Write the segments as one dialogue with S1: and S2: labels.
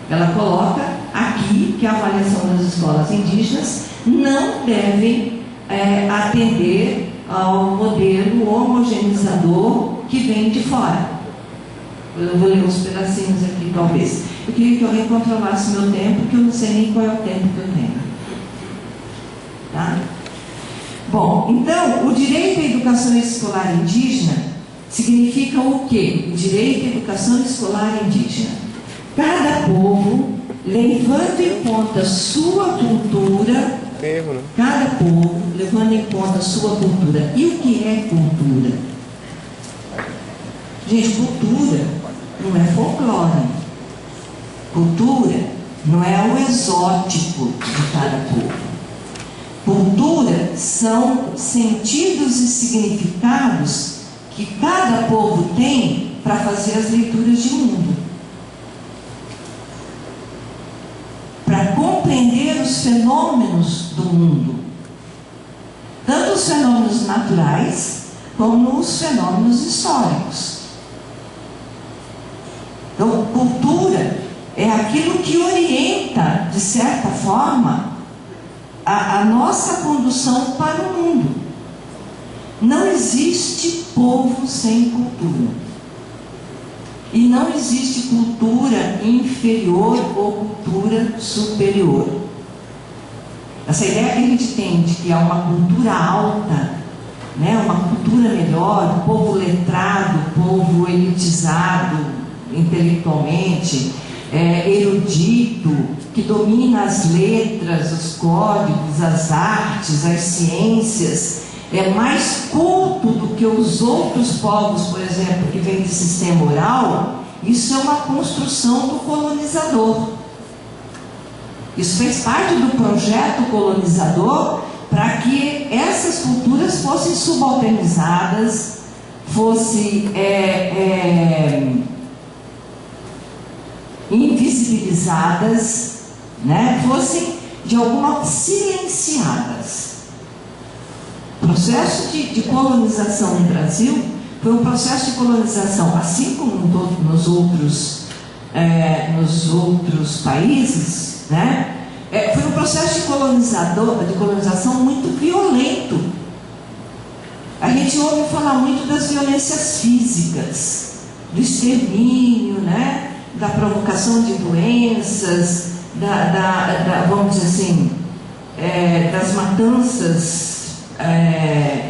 S1: Ela coloca aqui que a avaliação das escolas indígenas não deve atender ao modelo homogeneizador que vem de fora. Eu vou ler uns pedacinhos aqui, talvez. Eu queria que alguém controlasse meu tempo, porque eu não sei nem qual é o tempo que eu tenho. Tá? Bom, então, o direito à educação escolar indígena significa o quê? O direito à educação escolar indígena. Cada povo, levando em conta sua cultura, cada povo, levando em conta sua cultura. E o que é cultura? Gente, cultura não é folclore. Cultura não é o exótico de cada povo. Cultura são sentidos e significados que cada povo tem para fazer as leituras de mundo, para compreender os fenômenos do mundo, tanto os fenômenos naturais como os fenômenos históricos. Então, cultura é aquilo que orienta, de certa forma, a nossa condução para o mundo. Não existe povo sem cultura. E não existe cultura inferior ou cultura superior. Essa ideia que a gente tem de que há uma cultura alta, né, uma cultura melhor, o povo letrado, o povo elitizado intelectualmente, erudito, que domina as letras, os códigos, as artes, as ciências, é mais culto do que os outros povos, por exemplo, que vêm de sistema oral. Isso é uma construção do colonizador. Isso fez parte do projeto colonizador para que essas culturas fossem subalternizadas, fossem invisibilizadas, né? Fossem de alguma forma silenciadas. O processo de colonização no Brasil foi um processo de colonização, assim como nos outros países, né? Foi um processo de colonização muito violento. A gente ouve falar muito das violências físicas, do extermínio, né? Da provocação de doenças, vamos dizer assim, das matanças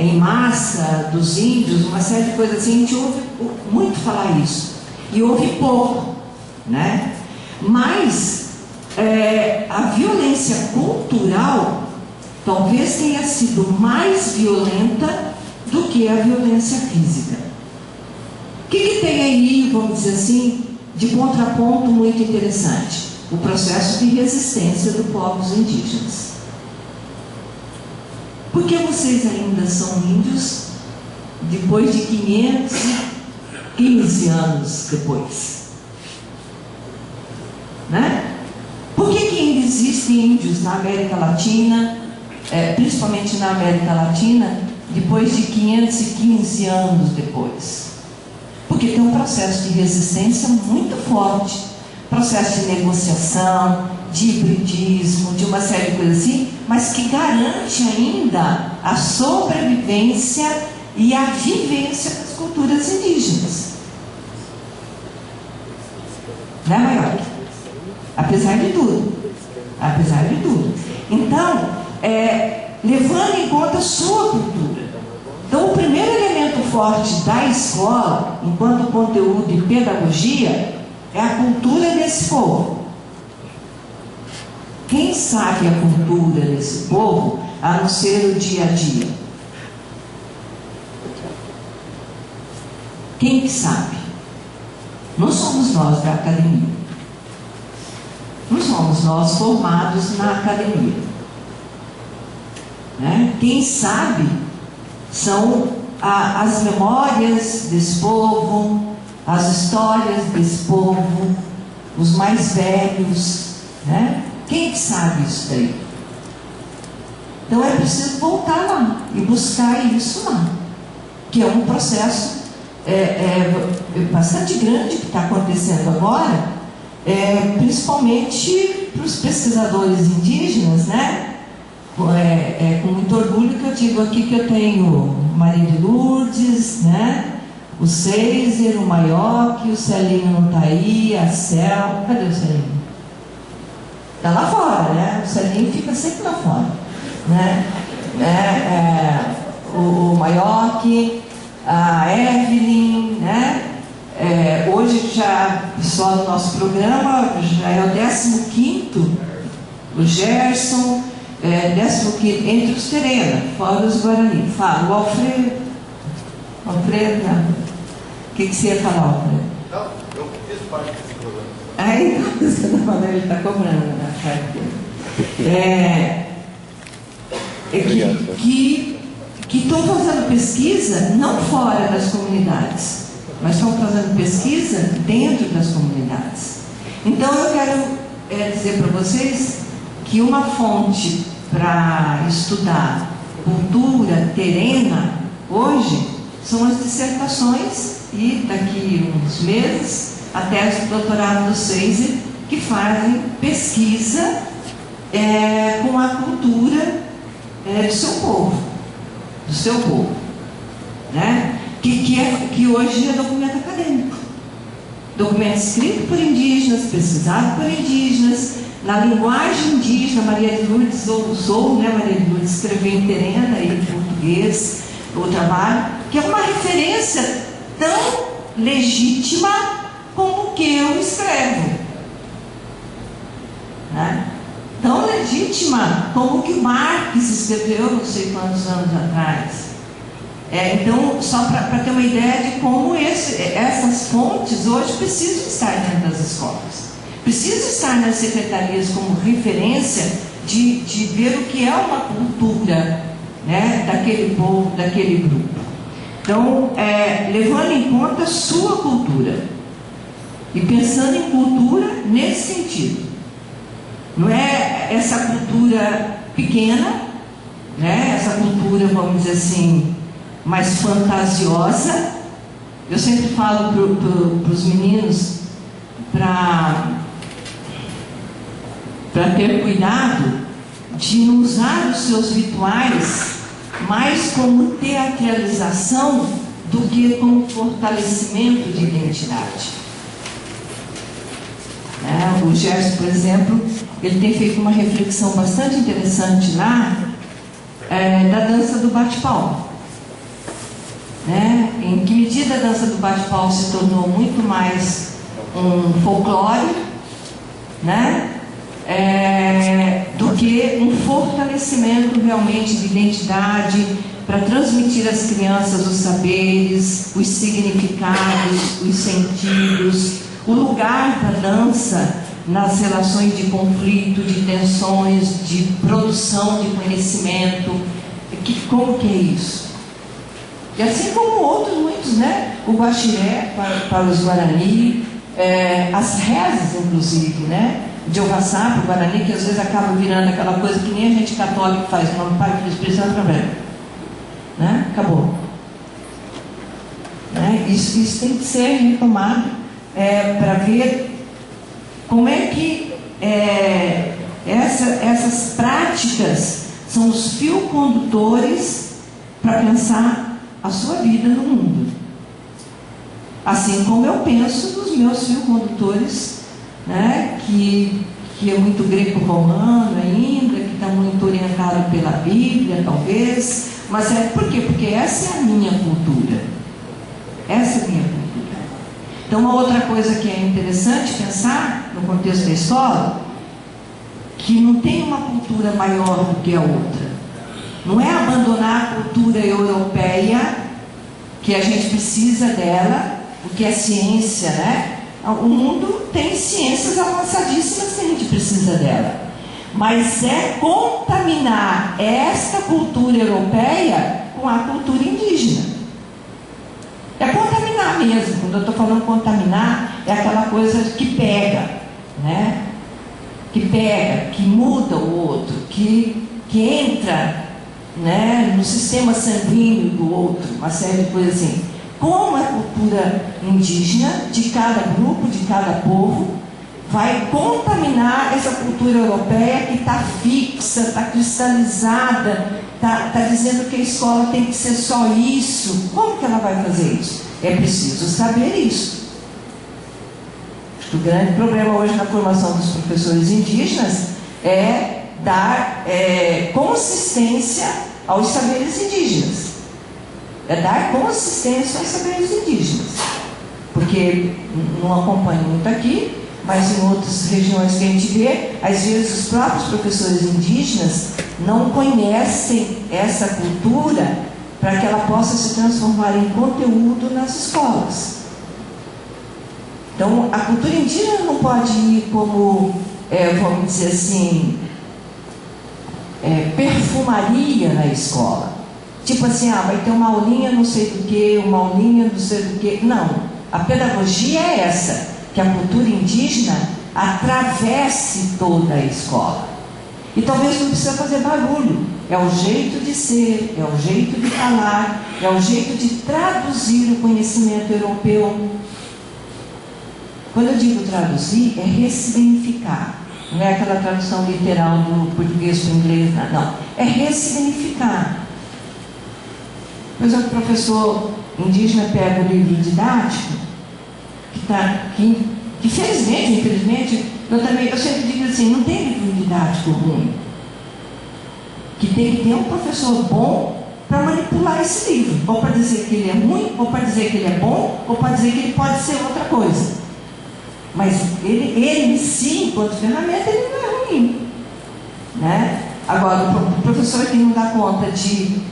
S1: em massa dos índios, uma série de coisas assim. A gente ouve muito falar isso, e ouve pouco, né? Mas a violência cultural talvez tenha sido mais violenta do que a violência física. O que tem aí, vamos dizer assim, de contraponto muito interessante? O processo de resistência dos povos indígenas. Por que vocês ainda são índios depois de 515 anos depois? Né? Por que ainda existem índios na América Latina, principalmente na América Latina, depois de 515 anos depois? Porque tem um processo de resistência muito forte, processo de negociação, de hibridismo, de uma série de coisas assim, mas que garante ainda a sobrevivência e a vivência das culturas indígenas. Né, Maior? Apesar de tudo. Apesar de tudo. Então, levando em conta a sua cultura. Então, o primeiro elemento forte da escola, enquanto conteúdo e pedagogia, é a cultura desse povo. Quem sabe a cultura desse povo, a não ser o dia a dia? Quem que sabe? Não somos nós da academia. Não somos nós formados na academia. Né? Quem sabe são as memórias desse povo, as histórias desse povo, os mais velhos, né? Quem que sabe isso daí? Então é preciso voltar lá e buscar isso lá, que é um processo bastante grande que está acontecendo agora, principalmente para os pesquisadores indígenas, né? Com muito orgulho que eu digo aqui que eu tenho Maria de Lourdes, né? O César, o Maioque, o Celinho não está aí, a Cel. Cadê o Celinho? Está lá fora, né? O Celinho fica sempre lá fora, né? O Maioque, a Evelyn, né? Hoje já, pessoal do nosso programa, já é o 15º, o Gerson, 15º, entre os Terena, fora os Guarani. Fala, o Alfredo, não. O que você ia falar, Alfredo?
S2: Não, eu fiz parte desse programa.
S1: Aí, você está falando, ele está cobrando na parte dele. Que estão fazendo pesquisa não fora das comunidades, mas estão fazendo pesquisa dentro das comunidades. Então eu quero dizer para vocês que uma fonte para estudar cultura terrena hoje são as dissertações e daqui uns meses a tese de doutorado do César, que fazem pesquisa com a cultura do seu povo, né? Que hoje é documento acadêmico, documento escrito por indígenas, pesquisado por indígenas, na linguagem indígena. Maria de Lourdes ousou, né, Maria de Lourdes, escrever em terena e em português o trabalho, que é uma referência tão legítima como o que eu escrevo, né? Tão legítima como o que Marx escreveu não sei quantos anos atrás. Então, só para ter uma ideia de como essas fontes hoje precisam estar dentro das escolas, precisam estar nas secretarias como referência de ver o que é uma cultura, né, daquele povo, daquele grupo. Então, levando em conta a sua cultura e pensando em cultura nesse sentido. Não é essa cultura pequena, né? Essa cultura, vamos dizer assim, mais fantasiosa. Eu sempre falo para os meninos para ter cuidado de não usar os seus rituais mais como teatralização do que como fortalecimento de identidade. O Gerson, por exemplo, ele tem feito uma reflexão bastante interessante lá da dança do bate-palma. Em que medida a dança do bate-palma se tornou muito mais um folclore, né? Do que um fortalecimento realmente de identidade para transmitir às crianças os saberes, os significados, os sentidos, o lugar da dança nas relações de conflito, de tensões, de produção de conhecimento. Como que é isso? E assim como outros muitos, né? O Guaxiré para os Guarani, as rezas, inclusive, né? De Ovaçá para o Guarani, que às vezes acaba virando aquela coisa que nem a gente católico faz, o nome do Pai, Filho e Espírito Santo, né? Acabou. Isso tem que ser retomado para ver como é que essas práticas são os fios condutores para pensar a sua vida no mundo. Assim como eu penso dos meus fios condutores, né, que é muito greco-romano ainda, que está muito orientado pela Bíblia, talvez. Mas por quê? Porque essa é a minha cultura. Essa é a minha cultura. Então, uma outra coisa que é interessante pensar no contexto da escola, que não tem uma cultura maior do que a outra. Não é abandonar a cultura europeia, que a gente precisa dela, porque é ciência, né? O mundo tem ciências avançadíssimas que a gente precisa dela. Mas é contaminar esta cultura europeia com a cultura indígena. É contaminar mesmo. Quando eu estou falando contaminar, é aquela coisa que pega, né? Que pega, que muda o outro, que entra, né, no sistema sanguíneo do outro, uma série de coisas assim. Como a cultura indígena de cada grupo, de cada povo, vai contaminar essa cultura europeia que está fixa, está cristalizada, está dizendo que a escola tem que ser só isso. Como que ela vai fazer isso? É preciso saber isso. O grande problema hoje na formação dos professores indígenas é dar consistência aos saberes indígenas. É dar consistência aos saberes indígenas. Porque não acompanho muito aqui, mas em outras regiões que a gente vê, às vezes os próprios professores indígenas não conhecem essa cultura para que ela possa se transformar em conteúdo nas escolas. Então, a cultura indígena não pode ir como, vamos dizer assim, perfumaria na escola. Tipo assim, vai ter uma aulinha não sei do que, uma aulinha não sei do que. Não. A pedagogia é essa, que a cultura indígena atravesse toda a escola. E talvez não precisa fazer barulho. É o jeito de ser, é o jeito de falar, é o jeito de traduzir o conhecimento europeu. Quando eu digo traduzir, é ressignificar. Não é aquela tradução literal do português para o inglês, não. É ressignificar. Por exemplo, o professor indígena pega o livro didático, que felizmente, infelizmente, eu sempre digo assim, não tem livro didático ruim. Que tem que ter um professor bom para manipular esse livro. Ou para dizer que ele é ruim, ou para dizer que ele é bom, ou para dizer que ele pode ser outra coisa. Mas ele em si, enquanto ferramenta, ele não é ruim. Né? Agora, o professor que não dá conta de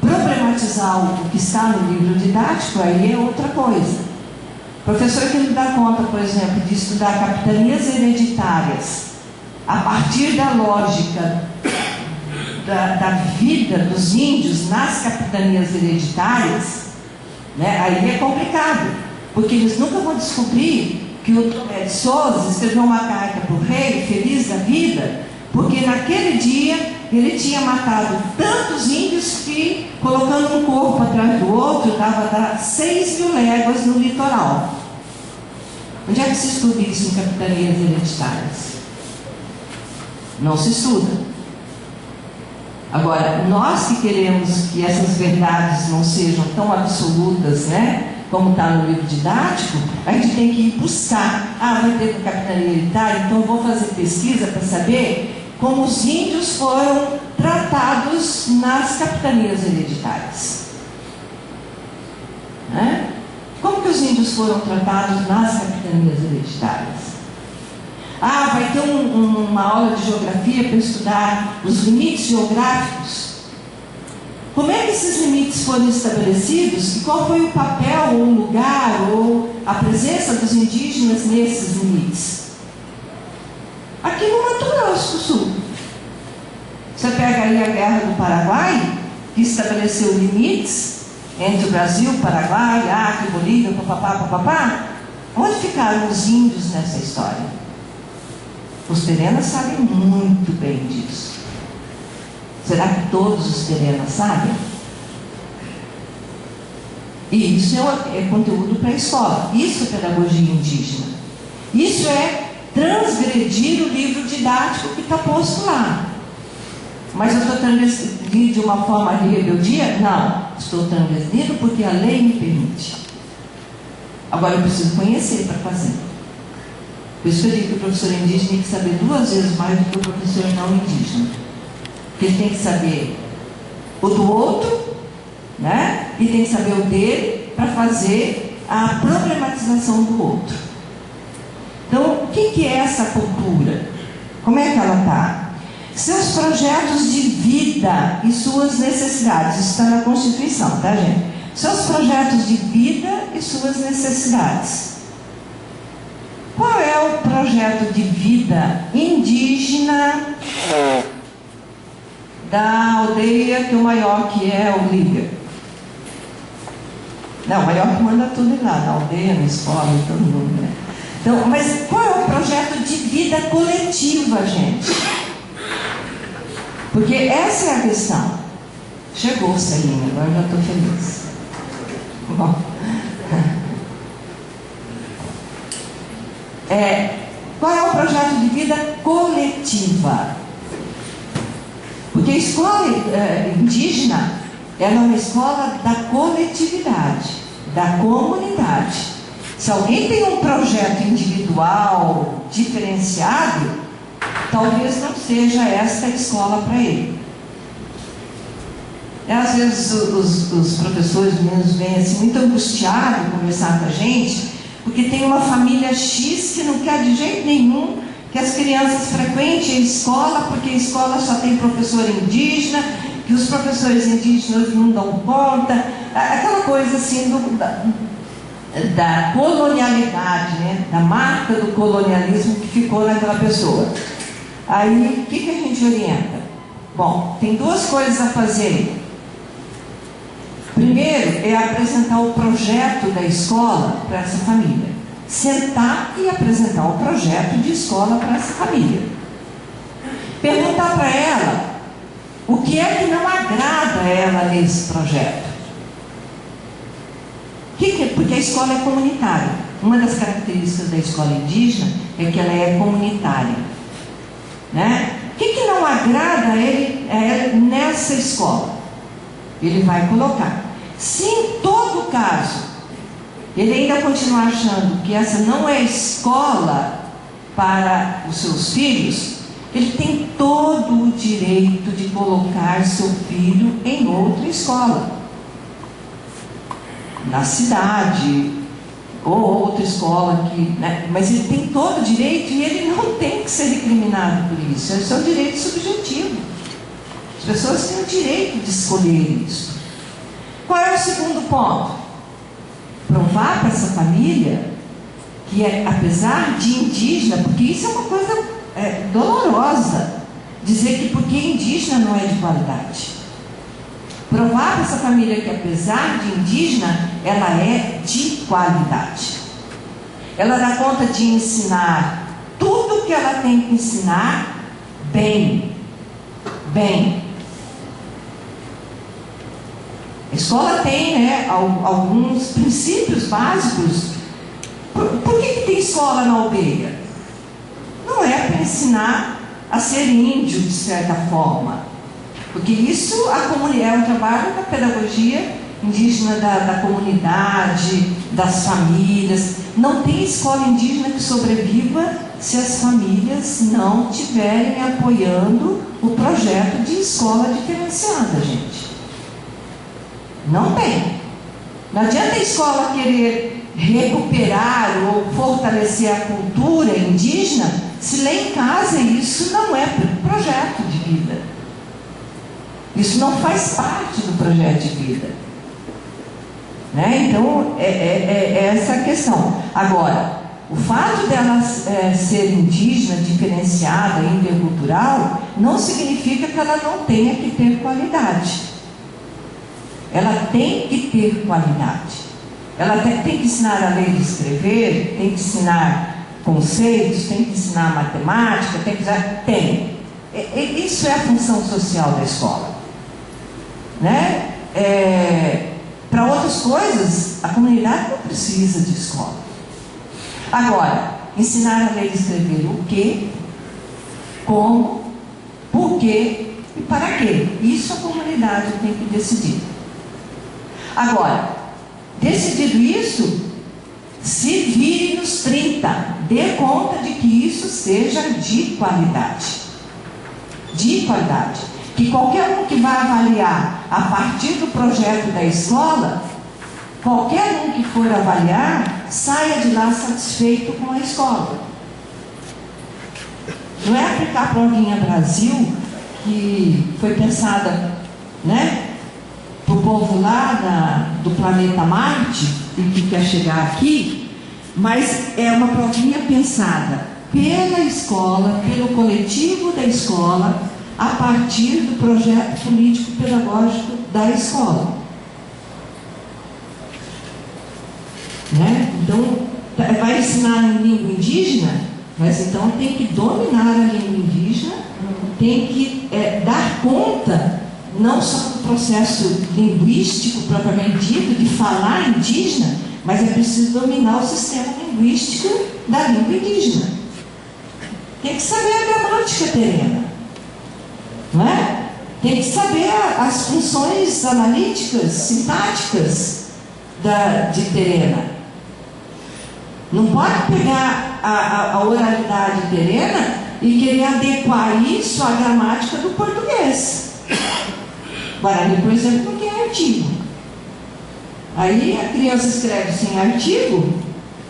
S1: problematizar o que está no livro didático, aí é outra coisa. Professor que não dá conta, por exemplo, de estudar capitanias hereditárias a partir da lógica da vida dos índios nas capitanias hereditárias, né? Aí é complicado, porque eles nunca vão descobrir que o Tomé de Souza escreveu uma carta para o rei, feliz da vida, porque naquele dia ele tinha matado tantos índios que, colocando um corpo atrás do outro, dava a dar 6.000 léguas no litoral. Onde é que se estuda isso em capitanias hereditárias? Não se estuda. Agora, nós que queremos que essas verdades não sejam tão absolutas, né, como está no livro didático, a gente tem que ir buscar. Vai ter uma capitania hereditária, então eu vou fazer pesquisa para saber como os índios foram tratados nas capitanias hereditárias. Né? Como que os índios foram tratados nas capitanias hereditárias? Vai ter uma aula de geografia para estudar os limites geográficos. Como é que esses limites foram estabelecidos e qual foi o papel, ou o lugar, ou a presença dos indígenas nesses limites? Aqui no Mato Grosso do Sul. Você pega aí a Guerra do Paraguai, que estabeleceu limites entre o Brasil, Paraguai, Acre, Bolívia, papapá. Onde ficaram os índios nessa história? Os terenas sabem muito bem disso. Será que todos os terenas sabem? E isso é conteúdo para a escola. Isso é pedagogia indígena. Isso é transgredir o livro didático que está posto lá. Mas eu estou transgredindo de uma forma de rebeldia? Não. Estou transgredindo porque a lei me permite. Agora eu preciso conhecer para fazer. Por isso que eu digo que o professor indígena tem que saber 2 vezes mais do que o professor não indígena. Porque ele tem que saber o do outro, né? E tem que saber o dele para fazer a problematização do outro. Então, o que é essa cultura? Como é que ela está? Seus projetos de vida e suas necessidades. Isso está na Constituição, tá, gente? Seus projetos de vida e suas necessidades. Qual é o projeto de vida indígena da aldeia que o maior que é o líder? Não, o maior que manda tudo lá, na aldeia, na escola, em todo mundo, né? Então, mas qual é o projeto de vida coletiva, gente? Porque essa é a questão. Chegou, Celinha, agora eu já estou feliz. Bom. Qual é o projeto de vida coletiva? Porque a escola indígena, ela é uma escola da coletividade, da comunidade. Se alguém tem um projeto individual, diferenciado, talvez não seja esta a escola para ele. Às vezes os professores, os meninos vêm assim, muito angustiados conversar com a gente, porque tem uma família X que não quer de jeito nenhum que as crianças frequentem a escola, porque a escola só tem professor indígena, que os professores indígenas não dão conta, aquela coisa assim da colonialidade, né? Da marca do colonialismo que ficou naquela pessoa. Aí, o que a gente orienta? Bom, tem duas coisas a fazer. Primeiro é apresentar o projeto da escola para essa família. Sentar e apresentar o projeto de escola para essa família. Perguntar para ela o que é que não agrada a ela nesse projeto. Porque a escola é comunitária. Uma das características da escola indígena é que ela é comunitária. Né? O que não agrada a ele nessa escola? Ele vai colocar. Se em todo caso ele ainda continuar achando que essa não é escola para os seus filhos, ele tem todo o direito de colocar seu filho em outra escola, na cidade, ou outra escola que, né? Mas ele tem todo o direito e ele não tem que ser recriminado por isso. Esse é o direito subjetivo. As pessoas têm o direito de escolher isso. Qual é o segundo ponto? Provar para essa família que, apesar de indígena, porque isso é uma coisa dolorosa, dizer que porque indígena não é de qualidade. Provar para essa família que, apesar de indígena, ela é de qualidade. Ela dá conta de ensinar tudo que ela tem que ensinar bem. A escola tem, né, alguns princípios básicos. Por que tem escola na aldeia? Não é para ensinar a ser índio, de certa forma. Porque isso é um trabalho da pedagogia indígena, da comunidade, das famílias. Não tem escola indígena que sobreviva se as famílias não estiverem apoiando o projeto de escola diferenciada, gente. Não tem. Não adianta a escola querer recuperar ou fortalecer a cultura indígena se lá em casa isso não é projeto de vida. Isso não faz parte do projeto de vida. Né? Então, é essa a questão. Agora, o fato dela ser indígena, diferenciada, intercultural, não significa que ela não tenha que ter qualidade. Ela tem que ter qualidade. Ela tem que ensinar a ler e escrever, tem que ensinar conceitos, tem que ensinar matemática, tem. Isso é a função social da escola. Né? Para outras coisas, a comunidade não precisa de escola. Agora, ensinar a ler e escrever o quê, como, por quê e para quê. Isso a comunidade tem que decidir. Agora, decidido isso, se vire nos 30, dê conta de que isso seja de qualidade. De qualidade. Que qualquer um que vai avaliar a partir do projeto da escola, qualquer um que for avaliar, saia de lá satisfeito com a escola. Não é aplicar a provinha Brasil, que foi pensada, né, para o povo lá do planeta Marte, e que quer chegar aqui, mas é uma provinha pensada pela escola, pelo coletivo da escola, a partir do projeto político-pedagógico da escola. Né? Então, vai ensinar em língua indígena, mas então tem que dominar a língua indígena, tem que dar conta não só do processo linguístico propriamente dito, de falar indígena, mas é preciso dominar o sistema linguístico da língua indígena. tem que saber a gramática terena, não é? Tem que saber as funções analíticas, sintáticas de terena. Não pode pegar a oralidade terena e querer adequar isso à gramática do português. Guarani, por exemplo, não tem artigo. Aí a criança escreve sem artigo,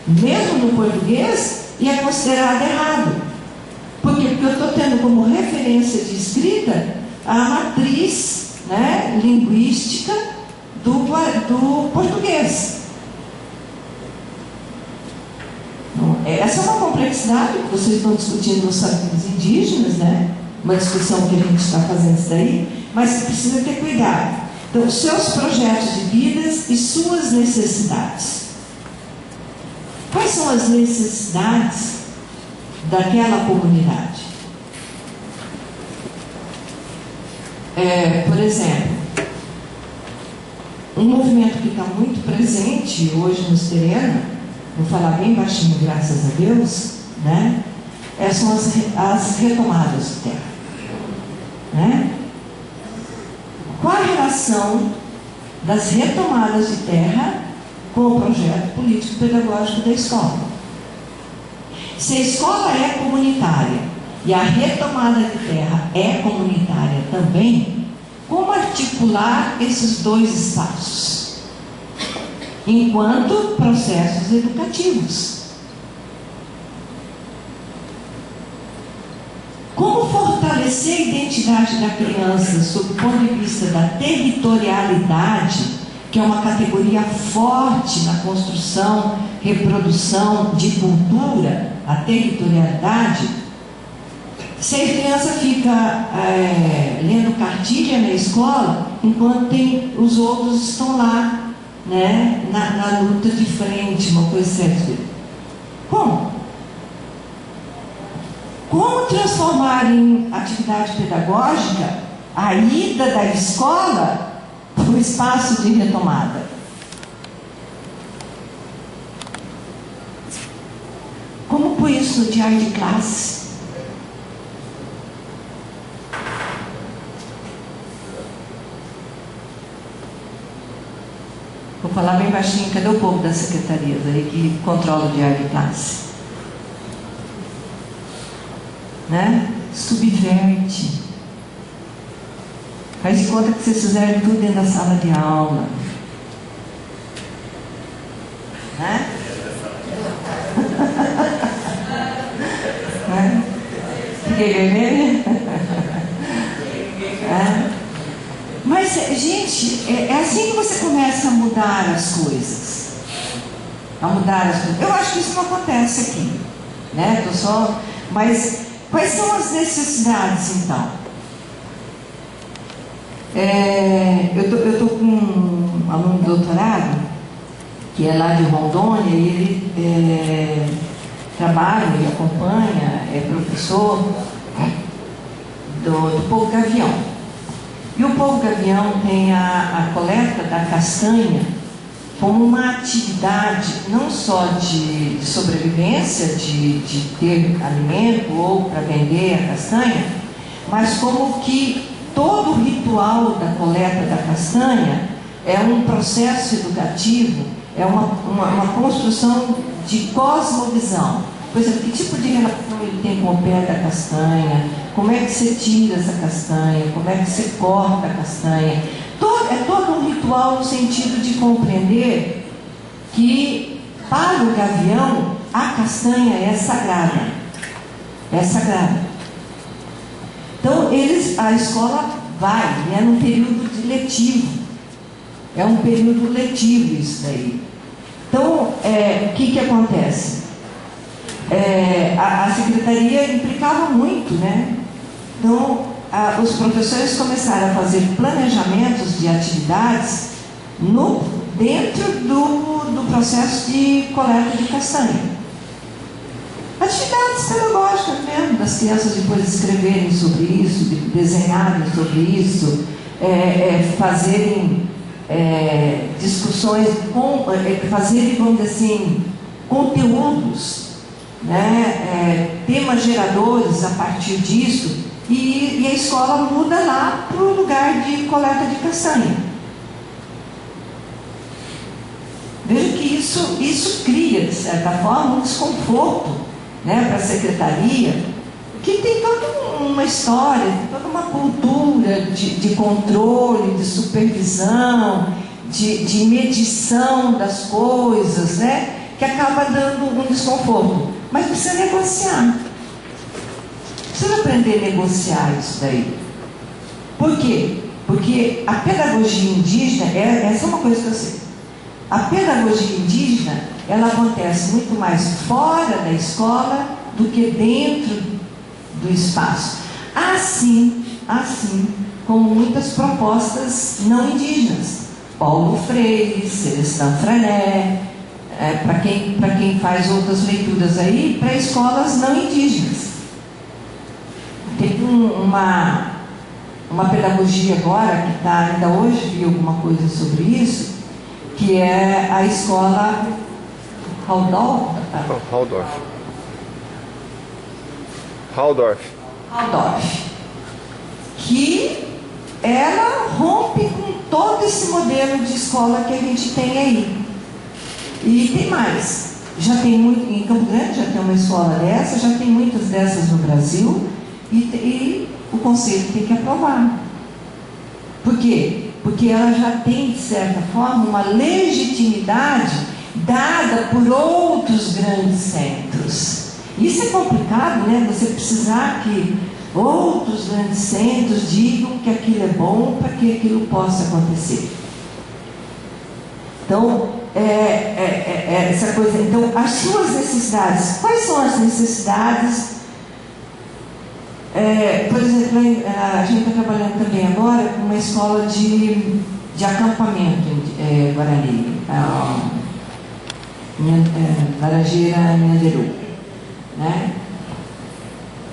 S1: mesmo no português, e é considerado errado. Por quê? Porque eu estou tendo como referência de escrita a matriz, né, linguística do português. Essa é uma complexidade que vocês estão discutindo nos saberes indígenas, né? Uma discussão que a gente está fazendo isso daí, mas você precisa ter cuidado. Então, seus projetos de vidas e suas necessidades. Quais são as necessidades daquela comunidade? Por exemplo, um movimento que está muito presente hoje nos terrenos, vou falar bem baixinho, graças a Deus, né? São as retomadas de terra, né? Qual a relação das retomadas de terra com o projeto político-pedagógico da escola? Se a escola é comunitária e a retomada de terra é comunitária também, como articular esses dois espaços enquanto processos educativos? Como fortalecer a identidade da criança sob o ponto de vista da territorialidade, que é uma categoria forte na construção, reprodução de cultura, a territorialidade? Se a criança fica lendo cartilha na escola, enquanto os outros estão lá, né, na luta de frente, uma coisa certa. Como? Como transformar em atividade pedagógica a ida da escola para o espaço de retomada? Como pôr isso no diário de classe? Vou falar bem baixinho, cadê o povo das secretarias aí que controla o diário de classe? Né? Subverte. Faz de conta que vocês fizeram tudo dentro da sala de aula. Né? Né? Fiquei vermelha? Mas, gente, é assim que você começa a mudar as coisas. Eu acho que isso não acontece aqui, né? Mas quais são as necessidades, então? Eu estou com um aluno de doutorado, que é lá de Rondônia, e ele trabalha e acompanha, é professor do povo gavião. E o povo gavião tem a coleta da castanha como uma atividade não só de sobrevivência, de ter alimento ou para vender a castanha, mas como que todo o ritual da coleta da castanha é um processo educativo, é uma construção de cosmovisão. Por exemplo, que tipo de relação ele tem com o pé da castanha, como é que você tira essa castanha, como é que você corta a castanha. É todo um ritual no sentido de compreender que, para o gavião, a castanha é sagrada. É sagrada. Então, a escola vai, é num período letivo. É um período letivo isso daí. Então, o que acontece? A secretaria implicava muito, né? Então, os professores começaram a fazer planejamentos de atividades dentro do processo de coleta de castanha. Atividades pedagógicas mesmo, das crianças depois escreverem sobre isso, desenharem sobre isso, fazerem discussões, fazerem, vamos dizer assim, conteúdos né, temas geradores a partir disso, e a escola muda lá para o lugar de coleta de castanha. Veja que isso cria, de certa forma, um desconforto, né, para a secretaria, que tem toda uma história, tem toda uma cultura de controle, de supervisão, de medição das coisas, né, que acaba dando um desconforto. Mas precisa negociar. Precisa aprender a negociar isso daí. Por quê? Porque a pedagogia indígena, essa é uma coisa que eu sei. A pedagogia indígena, ela acontece muito mais fora da escola do que dentro do espaço. Assim como muitas propostas não indígenas. Paulo Freire, Celestão Frané, para quem faz outras leituras aí, para escolas não indígenas. Tem uma pedagogia agora, que está, ainda hoje vi alguma coisa sobre isso, que é a escola Waldorf, que ela rompe com todo esse modelo de escola que a gente tem aí. E tem mais. Já tem muito, em Campo Grande já tem uma escola dessa, já tem muitas dessas no Brasil, e o Conselho tem que aprovar. Por quê? Porque ela já tem, de certa forma, uma legitimidade dada por outros grandes centros. Isso é complicado, né? Você precisar que outros grandes centros digam que aquilo é bom para que aquilo possa acontecer. Então, essa coisa. Então, as suas necessidades. Quais são as necessidades? Por exemplo, a gente está trabalhando também agora com uma escola de acampamento em Guarani, Laranjeira, Nhanderu, né?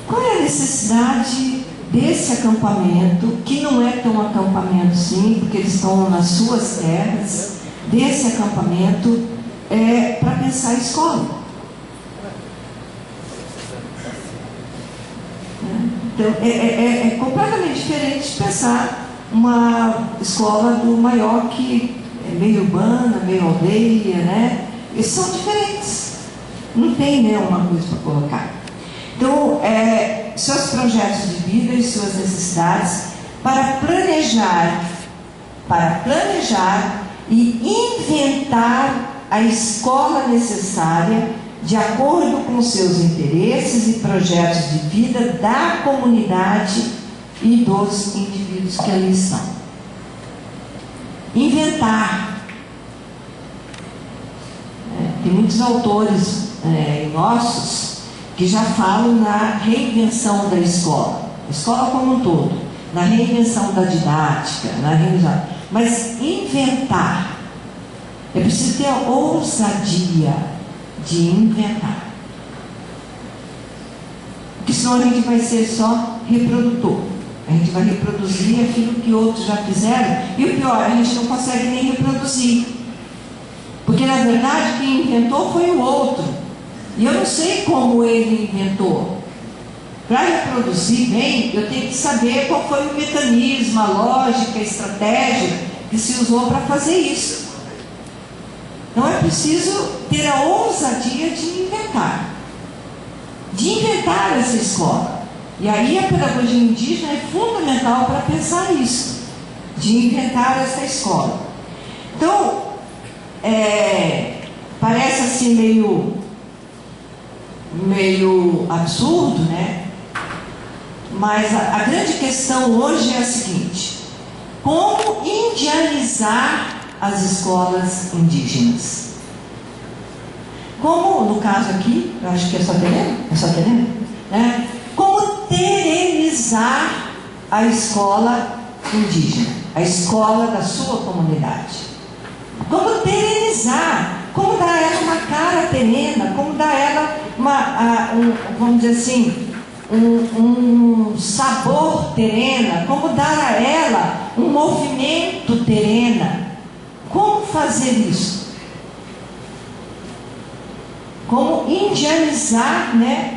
S1: Qual é a necessidade desse acampamento, que não é tão acampamento sim, porque eles estão nas suas terras, desse acampamento para pensar a escola? Então, é completamente diferente de pensar uma escola do maior, que é meio urbana, meio aldeia, né? Eles são diferentes. Não tem, né, uma coisa para colocar. Então, seus projetos de vida e suas necessidades para planejar e inventar a escola necessária de acordo com seus interesses e projetos de vida da comunidade e dos indivíduos que ali estão. Inventar. Tem muitos autores nossos que já falam na reinvenção da escola. A escola como um todo. Na reinvenção da didática. Mas inventar. É preciso ter a ousadia de inventar. Porque senão a gente vai ser só reprodutor. A gente vai reproduzir aquilo que outros já fizeram, e o pior, a gente não consegue nem reproduzir. Porque na verdade quem inventou foi o outro. E eu não sei como ele inventou. Para reproduzir bem, eu tenho que saber qual foi o mecanismo, a lógica, a estratégia que se usou para fazer isso. Então é preciso ter a ousadia de inventar essa escola. E aí a pedagogia indígena é fundamental para pensar isso, de inventar essa escola. Então, parece assim meio absurdo, né? Mas a grande questão hoje é a seguinte: como indianizar as escolas indígenas? Como no caso aqui, eu acho que é só terreno, né? Como terenizar a escola indígena, a escola da sua comunidade? Como terenizar? Como dar a ela uma cara terena? Como dar a ela vamos dizer assim, um sabor terena? Como dar a ela um movimento terena? Como fazer isso? como indianizar, né,